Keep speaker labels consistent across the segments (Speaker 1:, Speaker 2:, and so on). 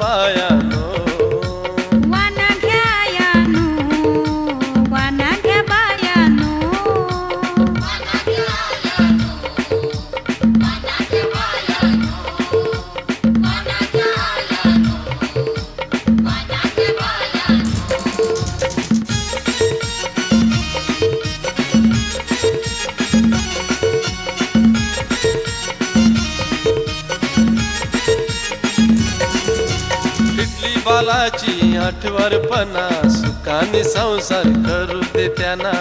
Speaker 1: बायानो
Speaker 2: वाना घ्या यानो वाना घ्या बायानो वाना घ्या यानो वाना घ्या बायानो वाना घ्या यानो वाना घ्या बायानो
Speaker 1: बालाची आठवरपणा सुखाने संसार करू दे त्यांना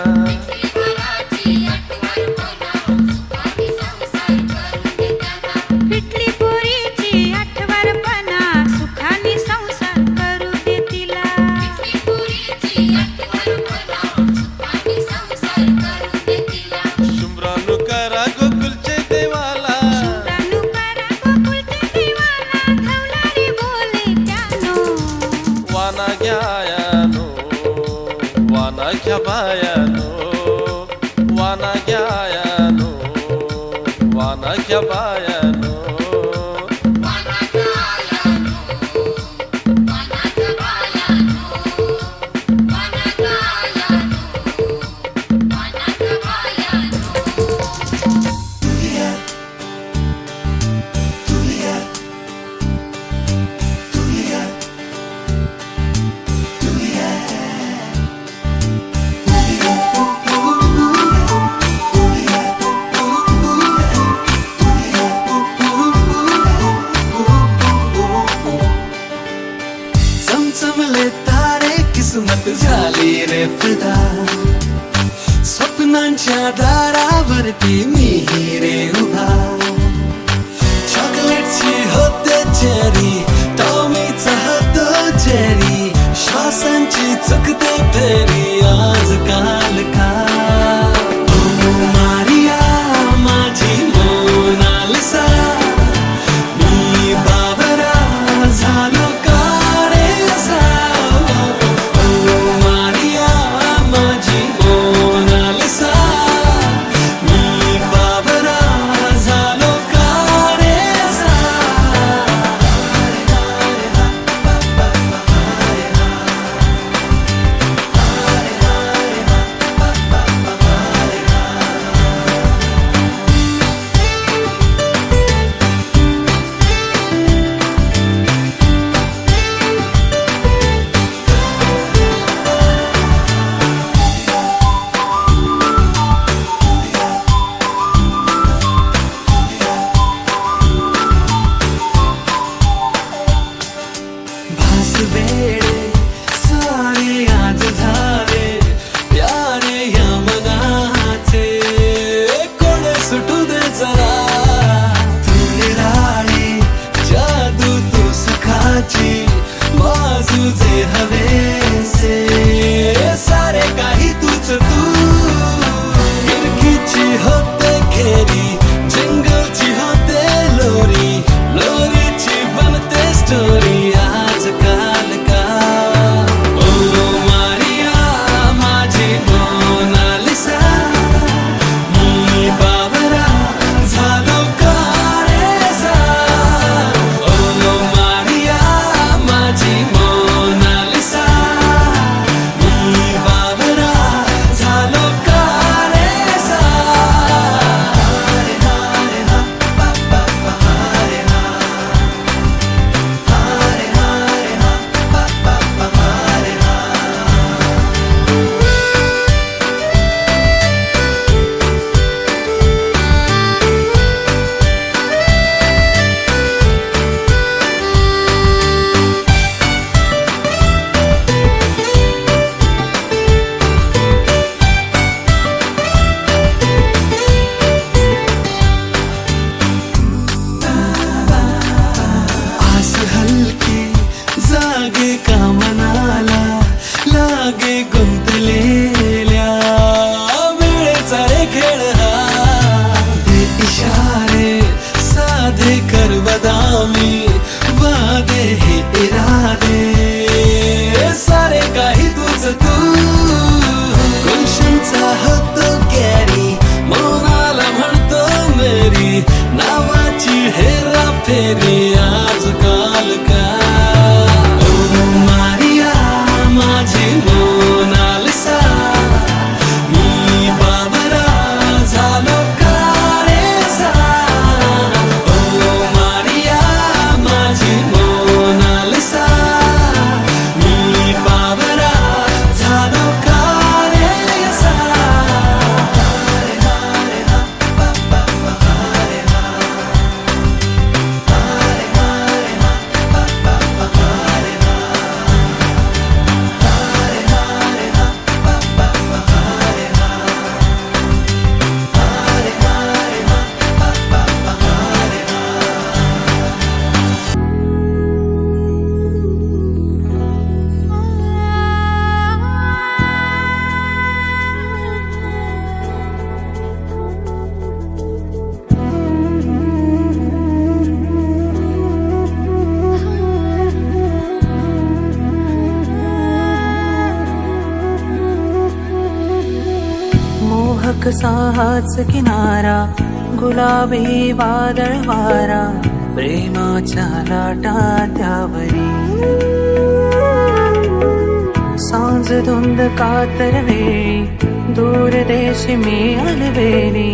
Speaker 2: पिटली पोरीची आठवरपणा सुखाने संसार करू दे तिला
Speaker 1: शुभ्रानु करा गोकुलचे देवाला
Speaker 2: शुभ्रानु करा गोकुलचे देवाला धवलारी बोले त्यानो
Speaker 1: वाना घ्या यानो वाना घ्या बायानो वाना घ्या यानो वाना घ्या बायानो
Speaker 2: वाना घ्या यानो वाना घ्या बायानो वाना घ्या यानो वाना घ्या बायानो
Speaker 3: चमचमले तारे किस्मत झाली रे फिदा स्वप्नांच्या दारावरती मी रे उभा चॉकलेटची होते चेरी टॉमीचा होतो चेरी श्वासांची चुकते फेरी आज काल का ओ मारिया माझी मोनालिसा मी बाबरा झालो का रे असा ओ मारिया माझी मोनालिसा मी बाबरा झालो का रे असा भास वेडे सारे आज झाले प्यारे या मनाचे कोण सुटू दे जरा तू निराळी जादू तू सुखाची बाजू जे हवेसे सारे काही तुझ तू खिडकीची होते खेरी जंगलची होते लोरी लोरीची बनते स्टोरी आज काल का ओ मारिया माझी मोनालिसा मी बाबरा झालो का रे असा ओ मारिया माझी मोनालिसा मी बाबरा झालो का रे असा हरे हरे
Speaker 4: कसा हाच किनारा, गुलाबी वादळ वारा, प्रेमाच्या लाटा त्यावरी. सांज धुंद कातर वेळी, दूर देशी मी अलबेली,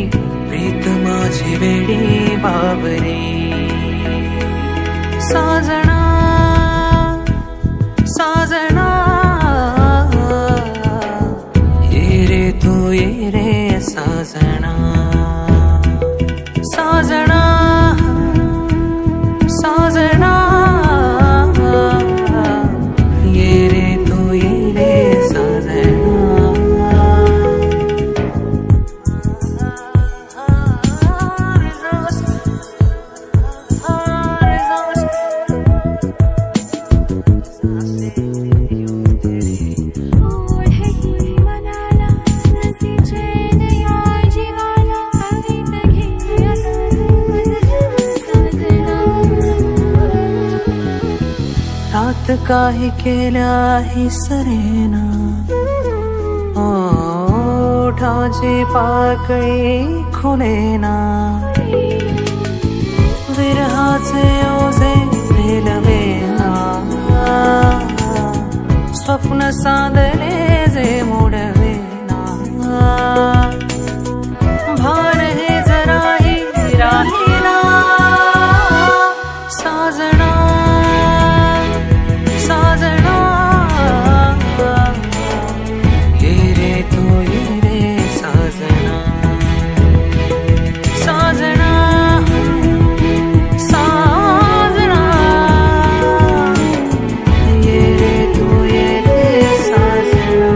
Speaker 4: प्रीत माझी वेडी बाबरी. साजना साजना ये रे तू ये रे साजना. साजना साजना ये रे तू ये रे साजना. रात काही केल्याही सरेना, ओठाची पाकळी खुलेना, विरहाचे ओझे पेलवेना, स्वप्न सांदले जे मोडवेना, भान हे जराही राहिना. साजना साजना ये रे तू ये रे साजना. साजना साजना ये रे तू ये रे साजना.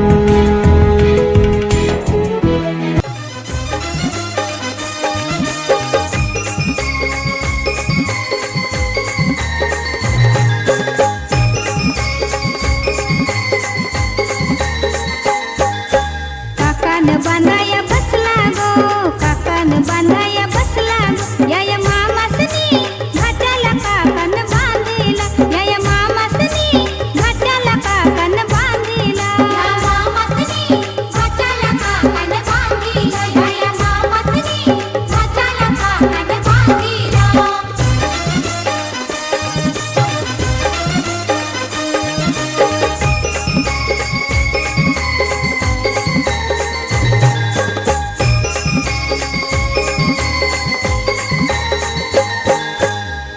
Speaker 2: काकान बांधाया बसला गो, काकान बांधाया बसला गो, या मामासनी घाटाला काकान बांधिला, या मामासनी घाटाला काकान बांधिला. मामासनी घाटाला काकान बांधिला, या मामासनी घाटाला काकान बांधिला.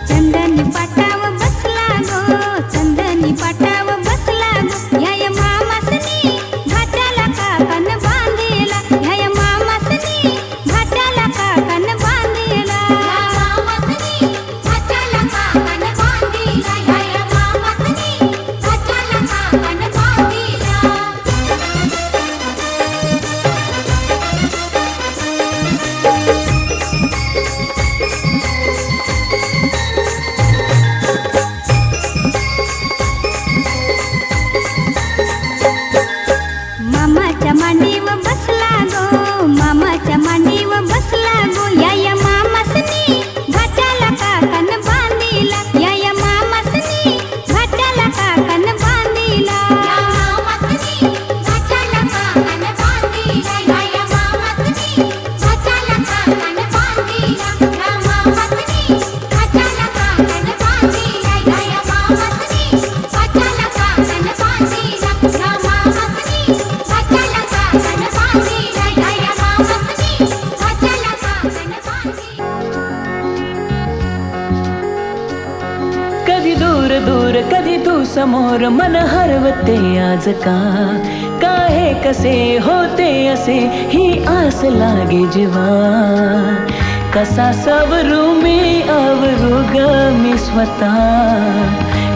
Speaker 2: चंदनी पाटाव बसला गो, चंदनी पाटाव बसला गो, या मामासनी घाटाला काकान बांधिला, या मामासनी घाटाला काकान बांधिला. मामासनी घाटाला काकान बांधिला, या मामासनी घाटाला काकान बांधिला. मामाच्या मांडीवर बसला गो, मामाच्या मांडीवर बसला गो, या मामासनी घाटाला काकान बांधिला, या मामासनी घाटाला काकान बांधिला. मामासनी घाटाला काकान बांधिला, या मामासनी घाटाला काकान बांधिला. मामासनी घाटाला काकान बांधिला, या मामासनी घाटाला काकान बांधिला. मामासनी घाटाला काकान बांधिला, या मामासनी घाटाला काकान बांधिला.
Speaker 4: कधी दूर दूर कधी तू समोर, मन हरवते आज का, काहे कसे होते असे ही आस लागे जीवा. कसा सवरू मी आवरू ग मी स्वतः,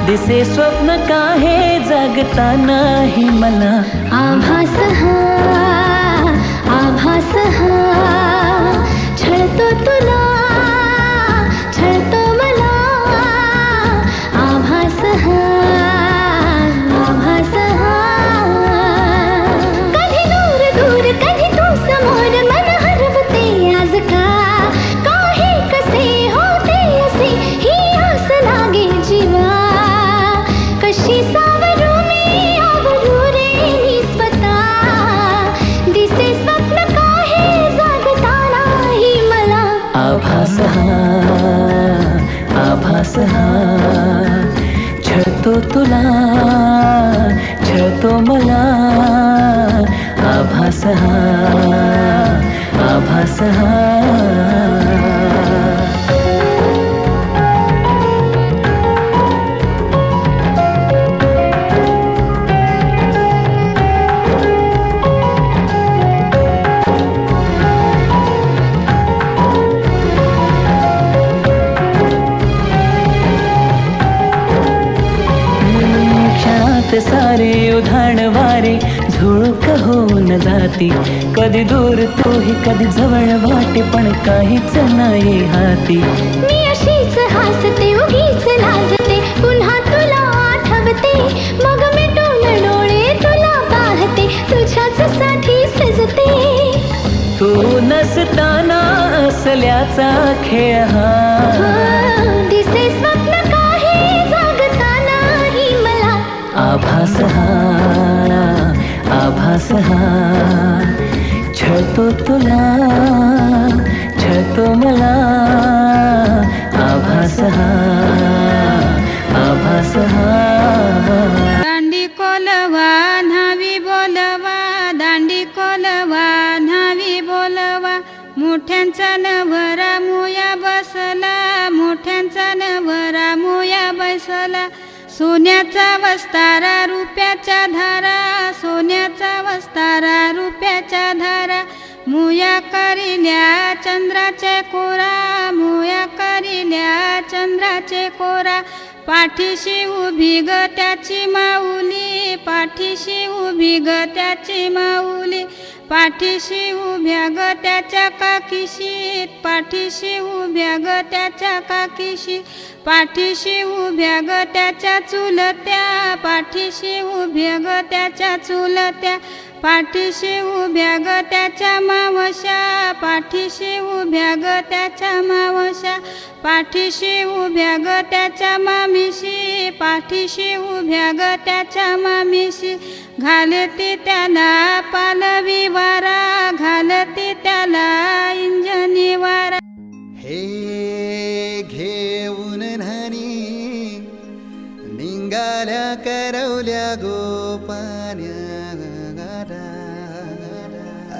Speaker 4: दिसे स्वप्न काहे जागता नाही मला.
Speaker 2: आभास हा आभास हा छळतो तुला, छळतो मला. आभास हा आभास हा कधी दूर दूर कधी तू समोर, मन हरवते आज का, काहे कसे होते असे ही आस लागे जीवा. कशी सावरू मी आवरू रे मी स्वतः, दिसे स्वप्न काहे
Speaker 4: छळतो तुला छळतो मला आभास हा आभास हा सारे उधाण वारे झुळूक होऊन जाती कधी दूर तूही कधी जवळ वाटे पण काहीच नाही हाती
Speaker 2: मी अशीच हसते उगीच लाजते पुन्हा तुला आठवते मग मिटून डोळे तुला पाहते तुझ्याच साठी सजते
Speaker 4: तू नसताना असल्याचा खेळ हा
Speaker 2: दिसे स्वप्न काही जागतानाही मला
Speaker 4: आभास हा आभास हा छळतो तुला छळतो मला आभास हा आभास हा
Speaker 5: दांडी कोलवा न्हावी बोलवा दांडी कोलवा न्हावी बोलवा मोठ्यांचा नवरा मुया बसला मोठ्यांचा नवरा मुया बसला सोन्याचा वस्तारा रुपयाच्या धारा सोन्याचा वस्तारा रुपयाच्या धारा मुया करिल्या चंद्राचे कोरा मुया करिल्या चंद्राचे कोरा पाठीशी उभी ग त्याची माऊली पाठीशी उभी ग त्याची माऊली पाठीशी उभ्या ग त्याच्या काकीशीत पाठीशी उभ्या ग त्याच्या काकीशी पाठीशी उभ्या ग त्याच्या चुलत्या पाठीशी उभ्या ग त्याच्या चुलत्या पाठीशी उभ्या ग त्याच्या मावश्या पाठीशी उभ्या ग त्याच्या मावश्या पाठीशी उभ्या ग त्याच्या मामीशी पाठीशी उभ्या ग त्याच्या मामीशी घालती त्याला पालवी वारा घालती त्याला इंजनी वारा
Speaker 6: हे घेऊन न्हाणी निंगाल्या करवल्या गोपान्या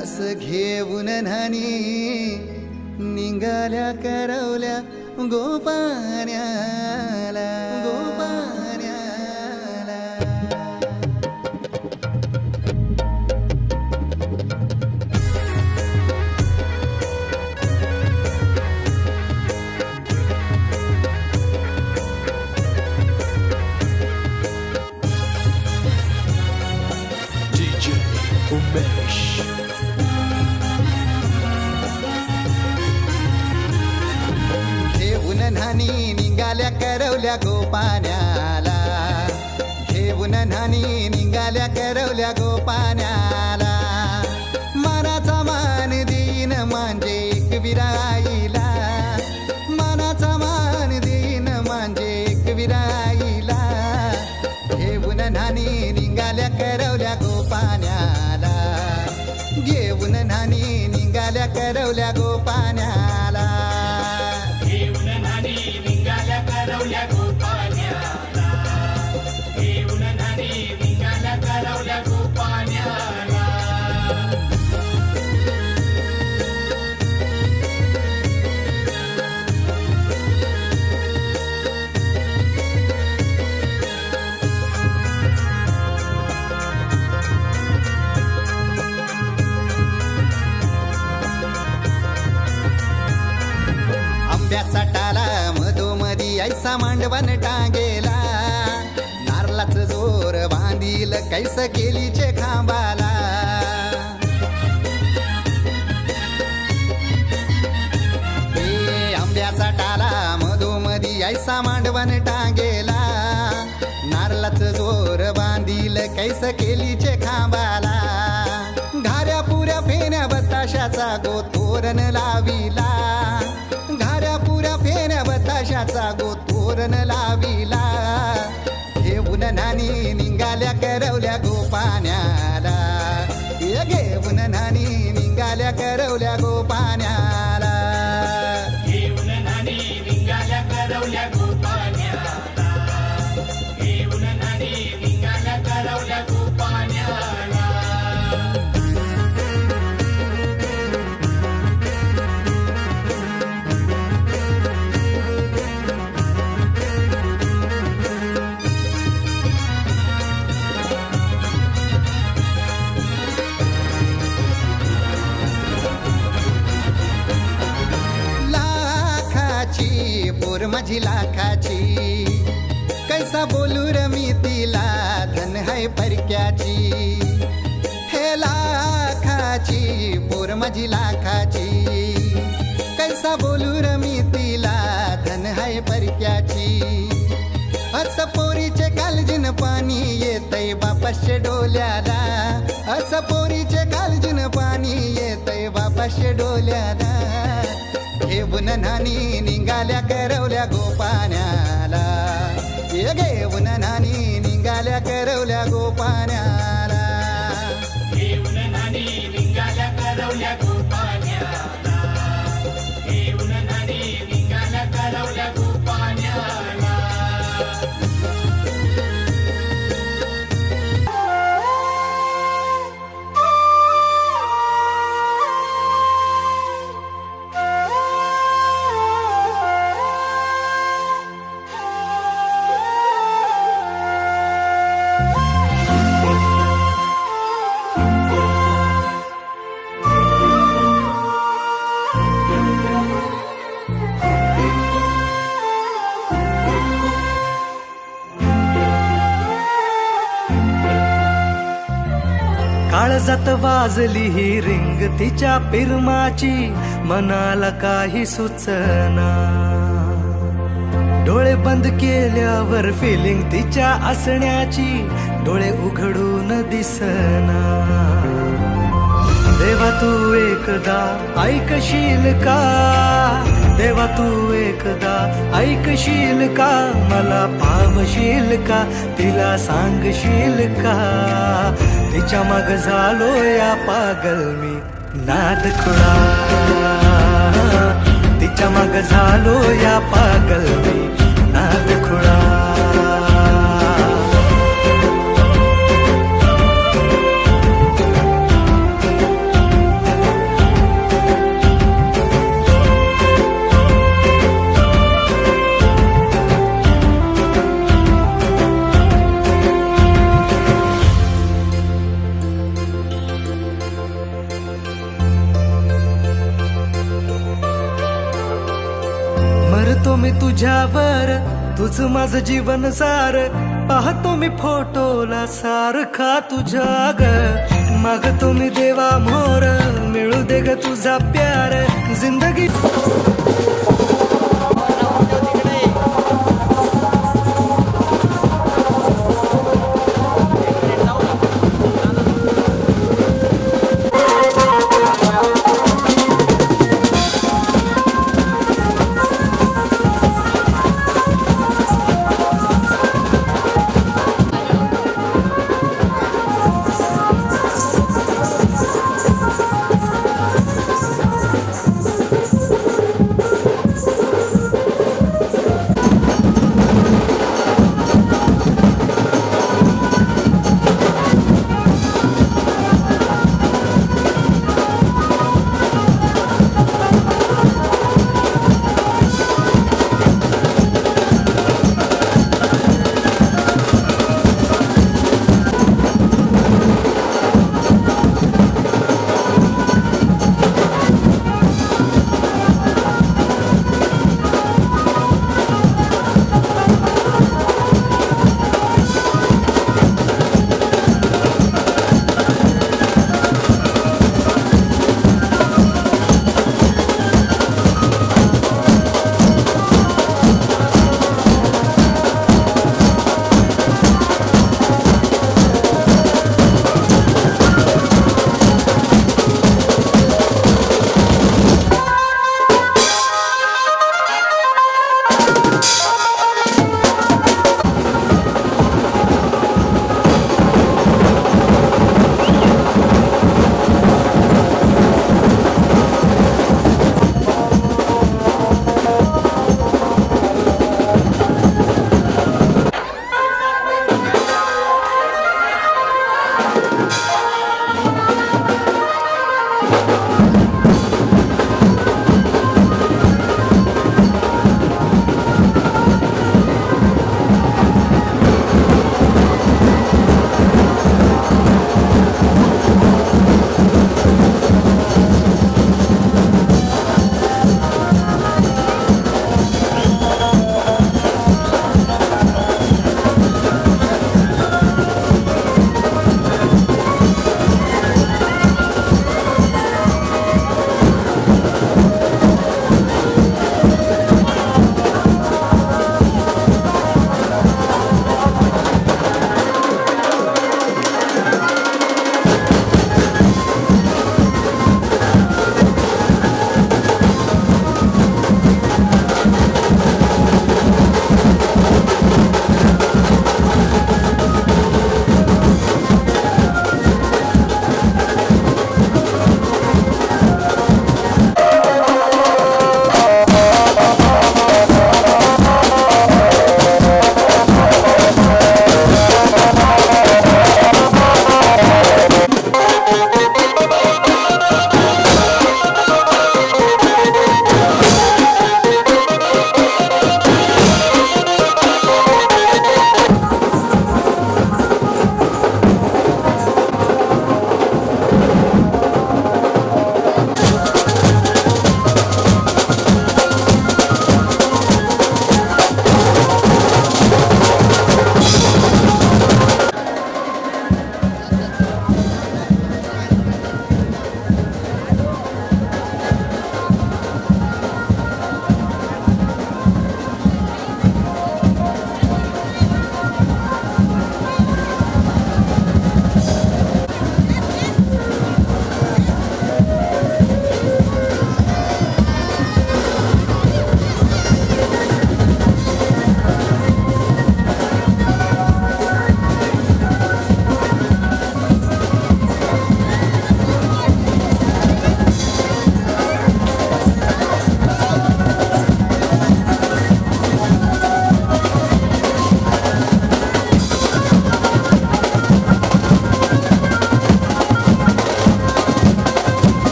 Speaker 6: असं घेऊन न्हाणी निंगाल्या करवल्या गोपान्याला गोपान्याला
Speaker 3: DJ Umesh.
Speaker 6: घेऊन न्हाणी निघाल्या करवल्या गोपाण्याला घेऊन न्हाणी निघाल्या करवल्या गोपाण्याला मनाचा मान देईन म्हणजे एक विराईला मनाचा मान देईन म्हणजे एक विराईला घेऊन न्हाणी निघाल्या करवल्या गोपाण्याला घेऊन न्हाणी निघाल्या करवल्या गोपाण्याला
Speaker 7: घेऊन न्हाणी निघाल्या करवल्या गोपाण्याला घेऊन न्हाणी निघाल्या करवल्या गोपाण्याला
Speaker 6: आंब्याचा टाला मधोमधी ऐसा मांडवण टांगेला नारळाच जोर बांधील कैस केलीचे खांबाला हे आंब्याचा टाला मधोमधी ऐसा मांडवण टांगेला नारळाच जोर बांधील कैस केलीचे खांबाला घाऱ्या पुऱ्या फेण्या बताशाचा गोतोरण लाविला घाऱ्या पुऱ्या फेण्या बताशाचा गोतोरण लाविला घेऊन न्हाणी निघाल्या करवल्या गोपाण्याला घेऊन न्हाणी निघाल्या करवल्या गोपाण्याला
Speaker 7: घेऊन न्हाणी निघाल्या करवल्या गोपाण्याला
Speaker 6: माझी लाखाची कैसा बोलू र मी तिला धन है परक्याची हे लाखाची पोर माझी लाखाची कैसा बोलू र मी तिला धन है परक्याची असं पोरीचे कालजीन पाणी येतय बापाशे डोल्याला असं पोरीचे कालजीन पाणी येतय बापाशे डोल्याला घेऊन नानी निघाल्या करवल्या गोपाण्याला ये घेऊन नानी निघाल्या करवल्या गोपाण्याला
Speaker 7: घेऊन नानी निघाल्या करवल्या गोपाण्याला घेऊन नानी निघाल्या करवल्या गोपाण्याला
Speaker 8: काळजात वाजली ही रिंग तिच्या पिरमाची मनाला काही सुचना डोळे बंद केल्यावर फिलिंग तिच्या असण्याची डोळे उघडून दिसना देवा तू एकदा ऐकशील का देवा तू एकदा ऐकशील का मला पावशील का तिला सांगशील का तिच्या माग झालो या पागल मी नाद खुळा तिच्या माग झालो या पागल मी नाद खुळा मरतो मी तुझ्यावर तुझ माझं जीवन सार पाहतो मी फोटोला सारखा तुझ्या ग मागतो मी देवा मोर मिळू दे ग तुझा प्यार जिंदगी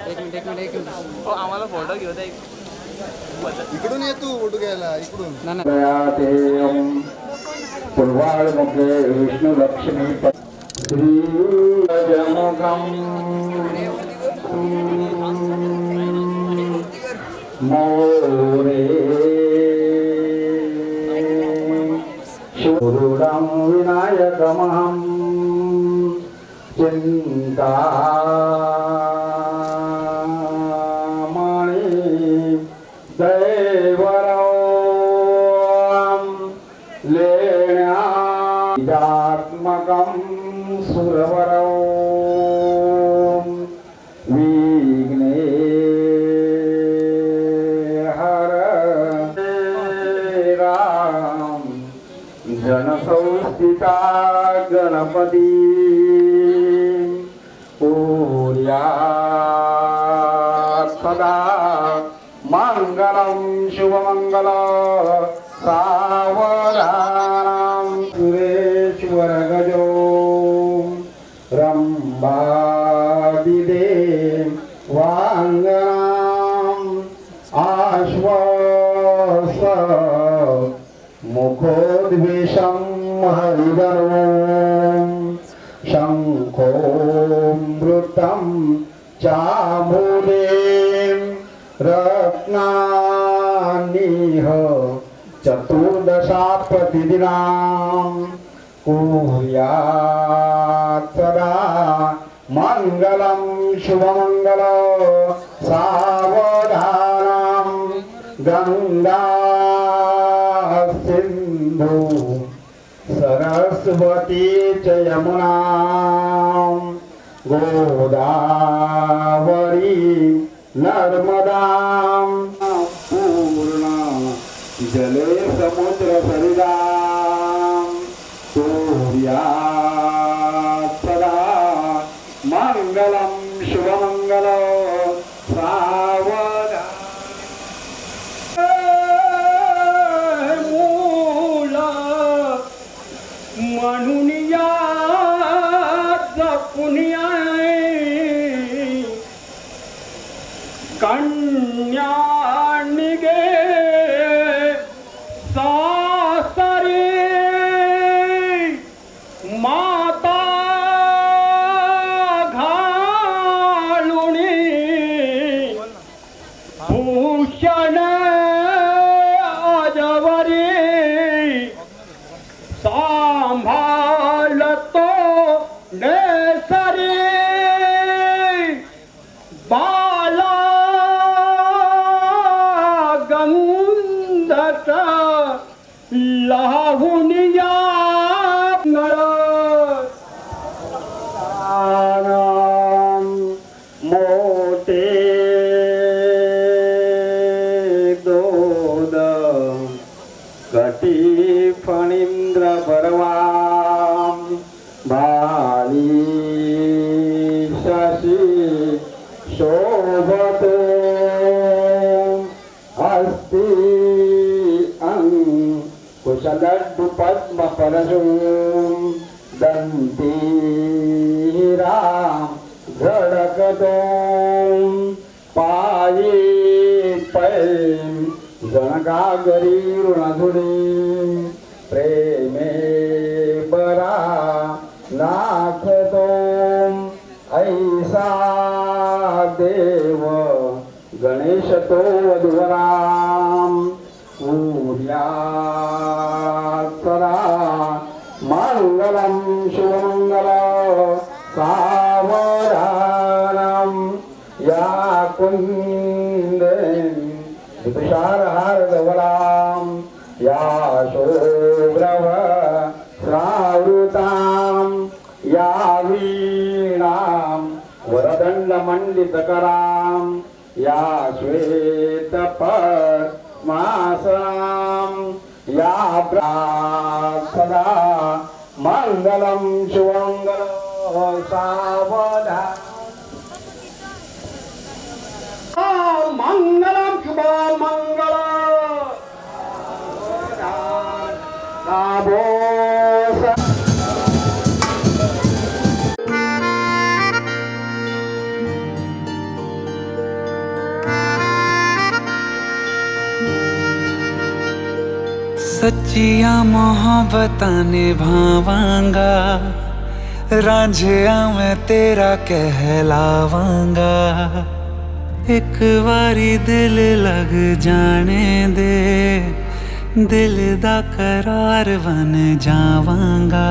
Speaker 9: आम्हाला फोटो घेऊ द्या
Speaker 6: इकडून ये तू फोटो घ्यायला इकडून
Speaker 10: पुलवाळमुखे विष्णू लक्ष्मी श्री मोरे शूरुडं विनायकमहं चिन्तामणि दैवरं लेण्यात्मकं सुरवरं जनसंस्थिता गणपती पूर्या सदा मंगलम शुभमंगल सावधानम सुरेश्वर गजो रंबादिदे वांगनाम आश्वास मुखोद्वेषं हरिवरं शङ्खो मृतं चामूलें रत्नानिह चतुर्दशा प्रतिदिनां कुर्यात् सदा मङ्गलं शुभमङ्गल सावधानं गङ्गा सिंधु सरस्वती च यमुना गोदावरी नर्मदा पूर्णा जले समुद्र सरिदां सूर्यात् सदा मंगलं शुभमंगल
Speaker 8: म्हणून या जपुनिया कन्या निगे सासरी माता घालुनी भूषण अजवरी सांभाळतो नेसरी बाला गंधत लावून या मोठे दोद कटी फणींद्र बरवाम बाली शशी शोभत अस्ति कुशलड्डु पद्म परशुम दंती राम झडकतो पायी पैम जनगागरी ऋणधुनी प्रेमे बरा नाथतो ऐसा देव गणेश तो वधुवराम पूर्यात् सदा मंगलम शुभमंगल सावधानम या कुंदेन तुषारहारधवलां या शोभ्रव श्रावृतां या वीणां वरदण्डमण्डितकरां या श्वेतपद्मासनां या सदा मङ्गलं शुभमङ्गलं सावधानम् मंगलम शुभ मंगल सच्चिया मोहब्बतां निभावांगा, रांझिया मैं तेरा कहलावांगा। एक बारी दिल लग जाने दे, दिल दा करार बन जावांगा।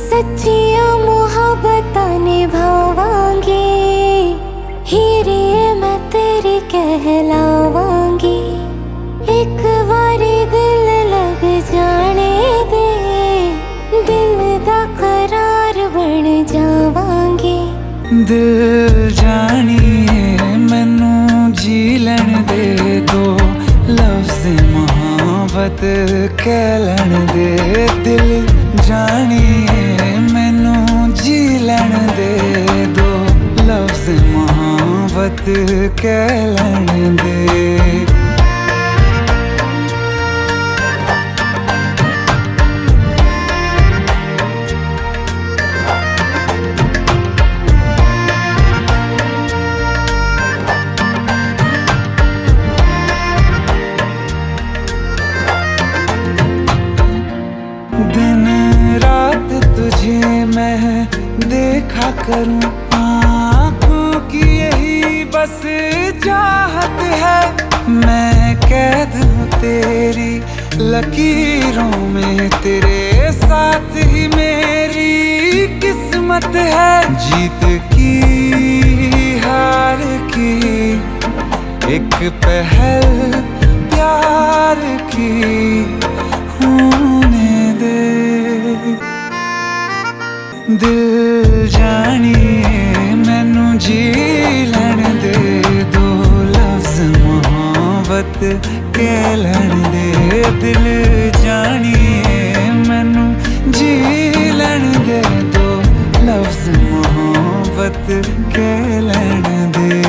Speaker 2: सच्चिया मोहब्बतां निभावांगी, हीरे मैं तेरी कहलावांगी। एक बारी दिल लग जाने दे, दिल दा करार बन जावांगी।
Speaker 8: दिल जानिए मैनू जी लैण दे दो, लफ्ज़ मोहब्बत कह लैण दे। दिल जानिए मैनू जी लैण दे दो, लफ्ज़ मोहब्बत कह लैण दे। दिन रात तुझे मैं देखा करूं, आँखों की यही बस चाहत है। मैं कैद हूँ तेरी लकीरों में, तेरे साथ ही मेरी किस्मत है। जीत की हार की एक पहल प्यार की होने दे। दिल जानिए मैनू जी लैण दे दो, लफ्ज़ मोहब्बत कह लैण दे। दिल जानिए मैनू जी लैण दे दो, लफ्ज़ मोहब्बत कह लैण दे।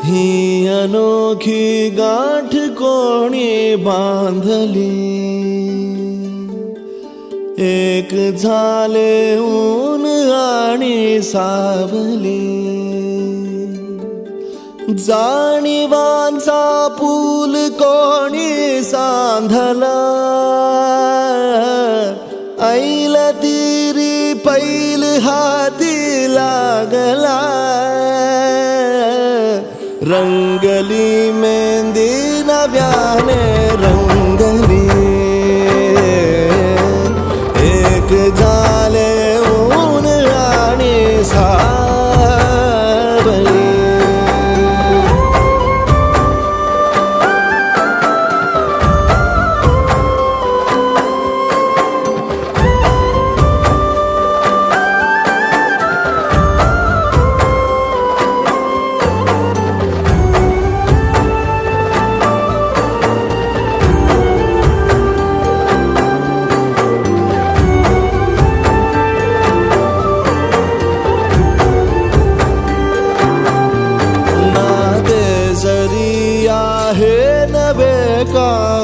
Speaker 1: ही अनोखी गाठ कोणी बांधली, एक झाले ऊन आणि सावली। जाणीवांचा पूल कोणी सांधला, ऐल तिरी पैल हाती लागला। रंगली मेहंदी नव्याने रंगली, एक झाले ऊन आणि सावली।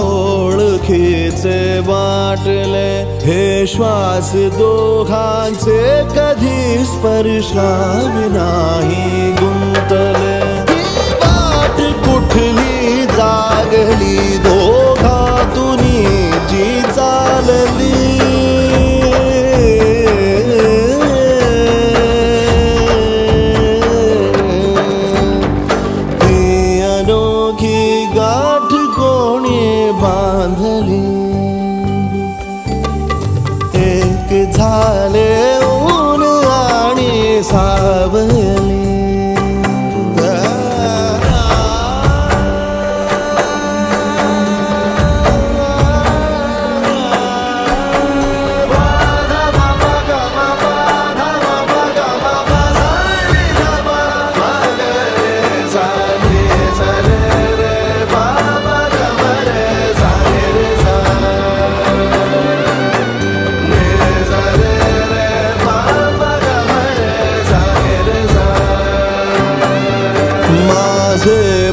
Speaker 1: ओळखीचे वाटले हे श्वास दोघांचे, कधी स्पर्शावी नाही गुंतले। ही वाट कुठली जागली दोघातुनी जी चालली। ही अनोखी गाठ कोणी बांधली, एक झाले ऊन आणि सावली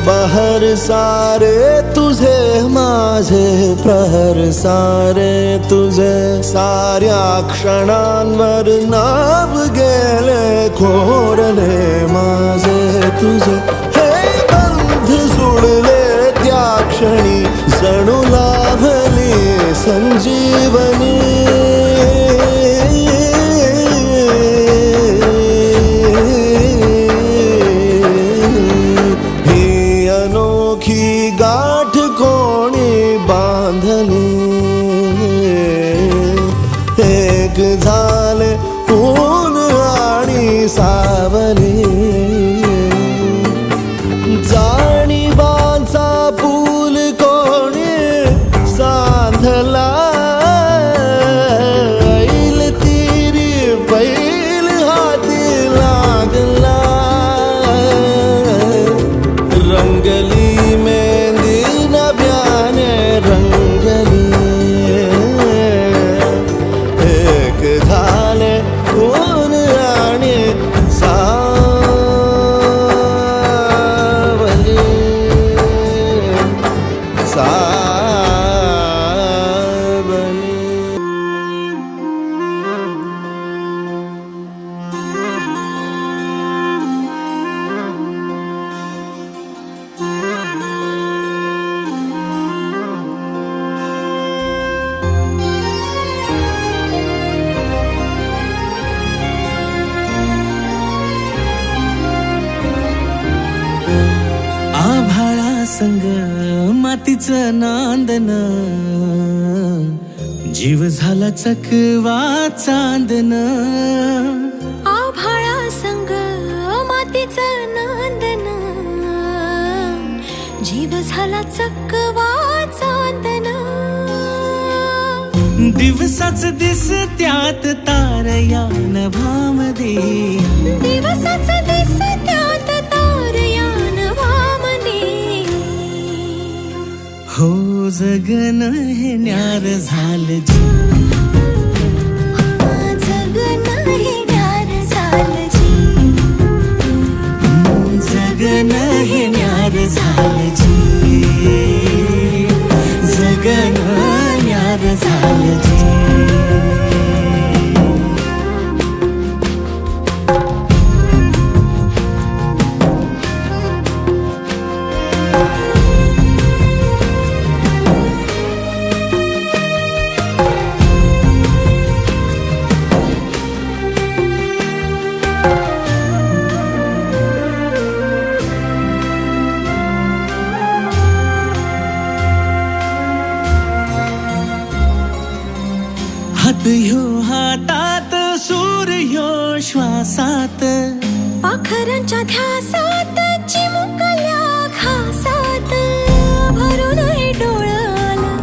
Speaker 1: बहर सारे तुझे माझे प्रहर सारे तुझे साऱ्या क्षणांवर नाव गेले खोरले माझे तुझे हे बंध सोडले त्या क्षणी जणू लाभली संजीवनी गाठ कोणी बांधली एक झाले ऊन आणि सावली जाणीवांचा पूल कोणी सांधला ऐल तिरी बैल हाती लागला रंगली
Speaker 4: संग मातीचं नांदन जीव झाला चकवा चांदन
Speaker 2: आभाळा संग मातीचं नांदन जीव झाला चकवा चांदन
Speaker 4: दिवसाच दिस त्यात तारया नभामध्ये
Speaker 2: दिवसाच दिस त्यात तारया नभामध्ये
Speaker 4: हो जगन हे न्यार झालं जी
Speaker 2: जगन हे न्यार झालं जी
Speaker 4: जगन हे न्यार झालं जी जगन न्यार झालं जी हात ह्यो हातात सूर ह्यो श्वासात
Speaker 2: पाखरांच्या ध्यासात चिमुकल्या घासात भरून हे डोळ्याला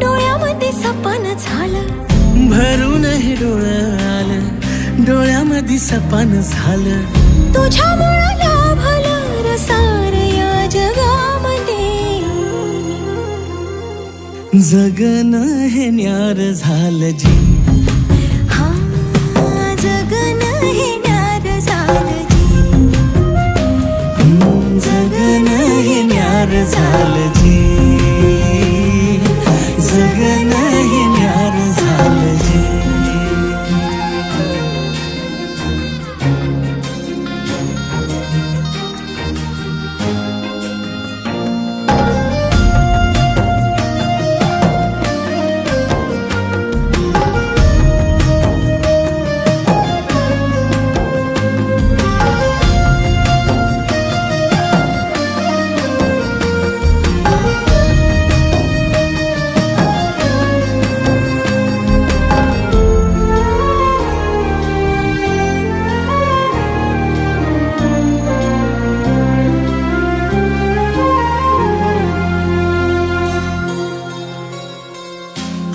Speaker 2: डोळ्यामध्ये सपन झालं
Speaker 4: भरून हे डोळ्याला डोळ्यामध्ये सपन झालं
Speaker 2: तुझ्यामुळं लाभलं रसार या जगामध्ये
Speaker 4: जगन हे न्यार झालं जी
Speaker 2: हा जगन हे न्यार झालं जी
Speaker 4: जगन हे न्यार झालं जी जगन हे न्यार झालं जी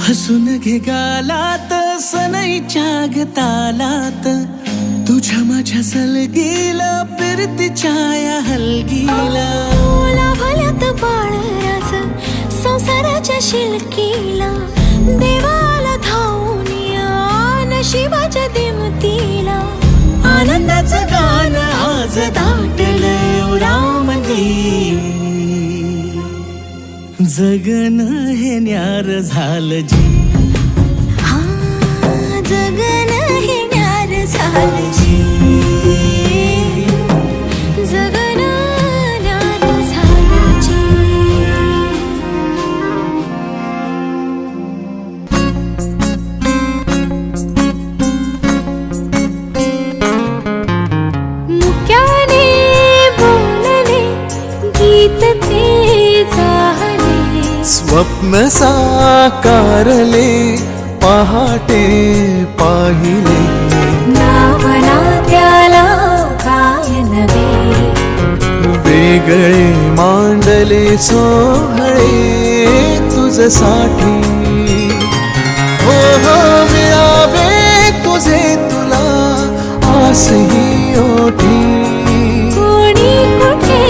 Speaker 1: हसून घे गालात सनईच्या गतालात तुझ्या माझ्या सलगीला फिरतीच्या या हलगीला
Speaker 2: लाभल्यात बाळराज संसाराच्या शिलकीला देवाला धावून या नशिबाच्या दिमतीला
Speaker 1: आनंदाचं गाणं आज दाटलंय उरामध्ये जगन हे न्यार झालं जी
Speaker 2: हा जगन हे न्यार झालं जी जगन न्यार झालं जी मुक्याने बोलले गीत ते झाले
Speaker 1: स्वप्न साकारले पहाटे पाहिले
Speaker 2: नावना त्याला काय नवे
Speaker 1: वेगळे मांडले सोहळे तुझसाठी हो हो मिळावे तुझे तुला आसही ओठी
Speaker 2: कोणी कुठे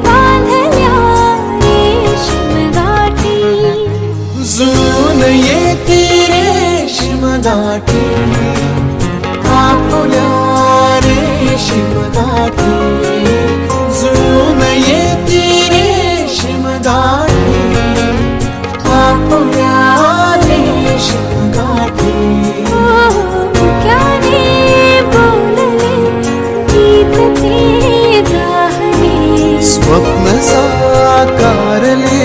Speaker 2: बांधल्या रेशीम गाठी
Speaker 1: जुळून येते रेशीम गाठी आपुल्या रेशीम गाठी जुळून येते रेशीम गाठी आपुल्या रेशीम गाठी
Speaker 2: मुक्याने बोलले गीत ते झाले
Speaker 1: स्वप्न साकारले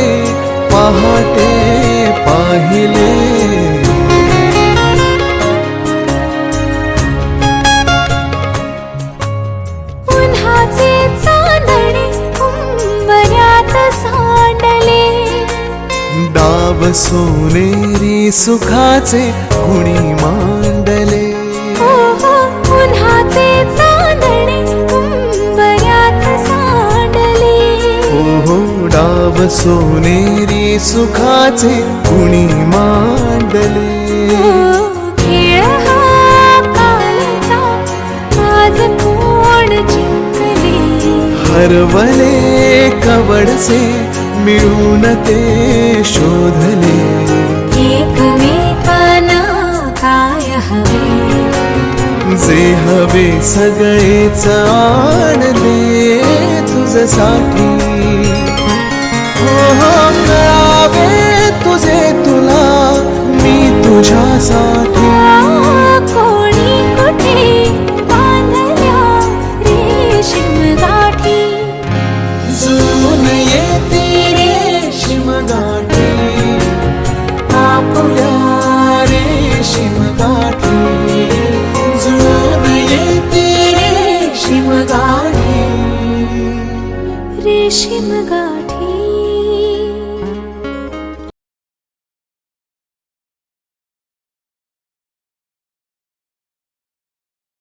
Speaker 1: पहाटे पाहिले
Speaker 2: उन्हाचे चांदणे उंबऱ्यात सांडले
Speaker 1: डाव सोनेरी सुखाचे कुणी मांडले
Speaker 2: उन्हाचे चांदणे उंबऱ्यात सांडले
Speaker 1: हो डाव सोनेरी सुखाचे कुणी मांडले
Speaker 2: खेळ हा कालचा आज कोण जिंकले
Speaker 1: हरवले कवडसे मिळून ते शोधले
Speaker 2: एकमेकांना काय हवे
Speaker 1: जे हवे सगळेच आणले तुझसाठी हो हो कळावे तुझे तुला मी तुझ्यासाठी
Speaker 2: कोणी कुठे बांधल्या रेशीम गाठी
Speaker 1: जुळून येते रेशीम गाठी आपुल्या रेशीम गाठी जुळून येते रेशीम गाठी
Speaker 2: रेशीम गाठी